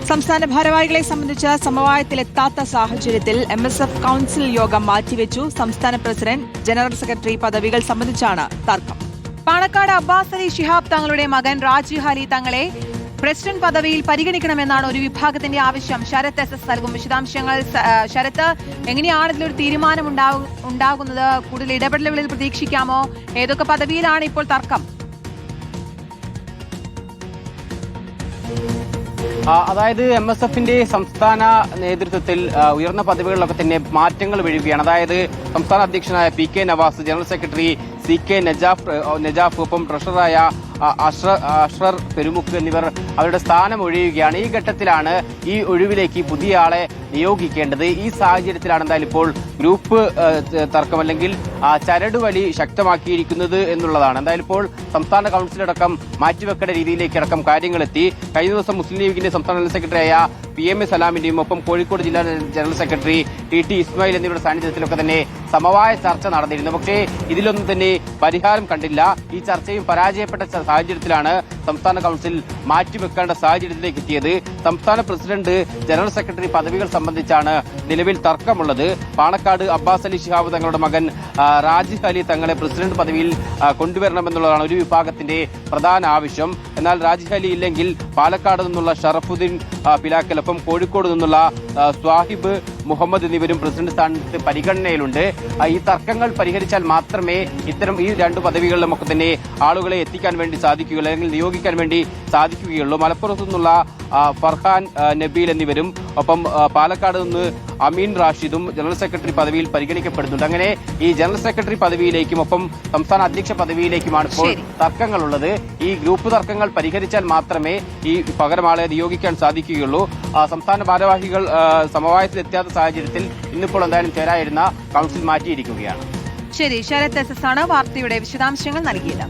സംസ്ഥാന ഭാരവാഹികളെ സംബന്ധിച്ച് സമവായത്തിലെത്താത്ത സാഹചര്യത്തിൽ MSF കൌൺസിൽ യോഗം മാറ്റിവെച്ചു. സംസ്ഥാന പ്രസിഡന്റ്, ജനറൽ സെക്രട്ടറി പദവികൾ സംബന്ധിച്ചാണ് തർക്കം. പാണക്കാട് അബ്ബാസ് അലി ശിഹാബ് തങ്ങളുടെ മകൻ രാജി ഹാലി തങ്ങളെ പ്രസിഡന്റ് പദവിയിൽ പരിഗണിക്കണമെന്നാണ് ഒരു വിഭാഗത്തിന്റെ ആവശ്യം. ശരത് SS നൽകും വിശദാംശങ്ങൾ. ശരത്ത്, എങ്ങനെയാണ് ഇതിലൊരു തീരുമാനം ഉണ്ടാകുന്നത്? കൂടുതൽ ഇടപെടലുകളിൽ പ്രതീക്ഷിക്കാമോ? ഏതൊക്കെ പദവിയിലാണ് ഇപ്പോൾ തർക്കം? അതായത് MSFന്റെ സംസ്ഥാന നേതൃത്വത്തിൽ ഉയർന്ന പദവികളിലൊക്കെ തന്നെ മാറ്റങ്ങൾ വരികയാണ്. അതായത് സംസ്ഥാന അധ്യക്ഷനായ PK Navas, general secretary CK Najaf, ഒപ്പം ട്രഷററായ അഷ്റർ പെരുമുക്ക് എന്നിവർ അവരുടെ സ്ഥാനം ഒഴിയുകയാണ്. ഈ ഘട്ടത്തിലാണ് ഈ ഒഴിവിലേക്ക് പുതിയ ആളെ നിയോഗിക്കേണ്ടത്. ഈ സാഹചര്യത്തിലാണ് എന്തായാലും ഇപ്പോൾ ഗ്രൂപ്പ് തർക്കം അല്ലെങ്കിൽ ചരടുവലി ശക്തമാക്കിയിരിക്കുന്നത് എന്നുള്ളതാണ്. എന്തായാലും ഇപ്പോൾ സംസ്ഥാന കൌൺസിലടക്കം മാറ്റിവെക്കേണ്ട രീതിയിലേക്ക് അടക്കം കാര്യങ്ങളെത്തി. കഴിഞ്ഞ ദിവസം മുസ്ലിം ലീഗിന്റെ സംസ്ഥാന ജനറൽ സെക്രട്ടറിയായ PM സലാമിന്റെയും ഒപ്പം കോഴിക്കോട് ജില്ലാ ജനറൽ സെക്രട്ടറി TT ഇസ്മായിൽ എന്നിവരുടെ സാന്നിധ്യത്തിലൊക്കെ തന്നെ സമവായ ചർച്ച നടന്നിരുന്നു. പക്ഷേ ഇതിലൊന്നും തന്നെ പരിഹാരം കണ്ടില്ല. ഈ ചർച്ചയും പരാജയപ്പെട്ട സാഹചര്യത്തിലാണ് സംസ്ഥാന കൌൺസിൽ മാറ്റിവെക്കേണ്ട സാഹചര്യത്തിലേക്ക് എത്തിയത്. സംസ്ഥാന പ്രസിഡന്റ്, ജനറൽ സെക്രട്ടറി പദവികൾ സംബന്ധിച്ചാണ് നിലവിൽ തർക്കമുള്ളത്. പാണക്കാട് അബ്ബാസ് അലി ശിഹാബ് തങ്ങളുടെ മകൻ രാജി ഹാലി തങ്ങളെ പ്രസിഡന്റ് പദവിയിൽ കൊണ്ടുവരണമെന്നുള്ളതാണ് ഒരു വിഭാഗത്തിന്റെ പ്രധാന ആവശ്യം. എന്നാൽ രാജി ഹാലി ഇല്ലെങ്കിൽ പാലക്കാട് നിന്നുള്ള ഷറഫുദ്ദീൻ പിലാക്കൽ, ഒപ്പം കോഴിക്കോട് നിന്നുള്ള സ്വാഹിബ് മുഹമ്മദ് എന്നിവരും പ്രസിഡന്റ് സ്ഥാനത്ത് പരിഗണനയിലുണ്ട്. ഈ തർക്കങ്ങൾ പരിഹരിച്ചാൽ മാത്രമേ ഇത്തരം ഈ രണ്ട് പദവികളിലും ഒക്കെ തന്നെ ആളുകളെ എത്തിക്കാൻ വേണ്ടി സാധിക്കുകയുള്ളൂ, അല്ലെങ്കിൽ നിയോഗിക്കാൻ വേണ്ടി സാധിക്കുകയുള്ളൂ. മലപ്പുറത്തു നിന്നുള്ള ഫർഹാൻ നബീൽ എന്നിവരും ഒപ്പം പാലക്കാട് നിന്ന് അമീൻ റാഷിദും ജനറൽ സെക്രട്ടറി പദവിയിൽ പരിഗണിക്കപ്പെടുന്നുണ്ട്. അങ്ങനെ ഈ ജനറൽ സെക്രട്ടറി പദവിയിലേക്കും ഒപ്പം സംസ്ഥാന അധ്യക്ഷ പദവിയിലേക്കുമാണ് ഇപ്പോൾ തർക്കങ്ങളുള്ളത്. ഈ ഗ്രൂപ്പ് തർക്കങ്ങൾ പരിഹരിച്ചാൽ മാത്രമേ ഈ പകരം ആളെ നിയോഗിക്കാൻ സാധിക്കുകയുള്ളൂ. സംസ്ഥാന ഭാരവാഹികൾ സമവായത്തിലെത്താത്ത സാഹചര്യത്തിൽ ഇന്നിപ്പോൾ എന്തായാലും ചേരായിരുന്ന കൌൺസിൽ മാറ്റിയിരിക്കുകയാണ്. ശരി, ശരത് SS ആണ് വാർത്തയുടെ വിശദാംശങ്ങൾ നൽകിയത്.